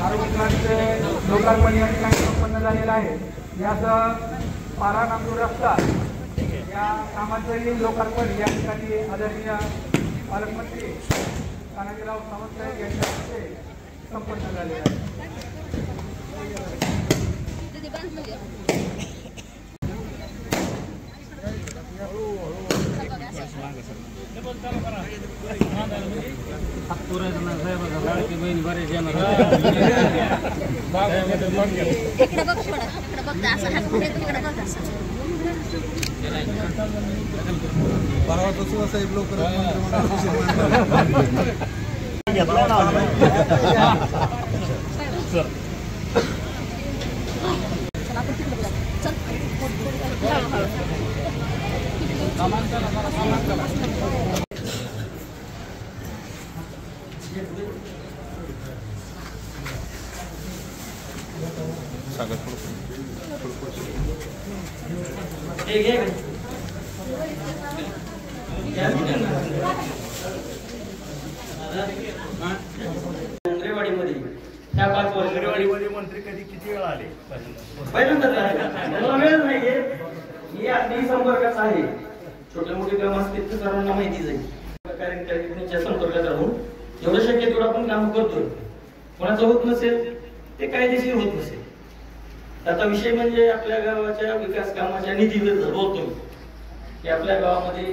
आरोग्याचे लोकार्पण या ठिकाणी संपन्न झालेलं आहे। याचं पारा नांदूर रस्ता या कामाचंही लोकार्पण या ठिकाणी आदरणीय पालकमंत्री तानाजीराव सावंत यांच्या हस्ते संपन्न झालेलं आहे। साहेब लवकर मंत्रीवाडीमध्ये त्या 5 वर्षामध्ये मंत्री कधी किती वेळा आले? पहिल्यांदाच वेळ नाहीये। मी अगदी संपर्कात आहे। छोटे मोठे काम असतील तर सर्वांना माहिती जाईल। कार्यक्रमाच्या संपर्कात राहून जेवढं शक्य तेवढं आपण काम करतोय। कोणाचं होत नसेल ते कायदेशीर होत नसेल। आता विषय म्हणजे आपल्या गावाच्या विकास कामाच्या निधीवर बोलतो की आपल्या गावामध्ये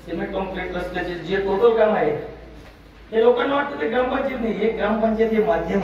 सिमेंट कॉन्क्रीट रस्त्याचे जे टोटल काम आहे हे लोकांना वाटतं ते ग्रामपंचायत नाही, हे ग्रामपंचायत हे माध्यम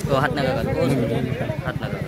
तो हात नका घालू, हात नका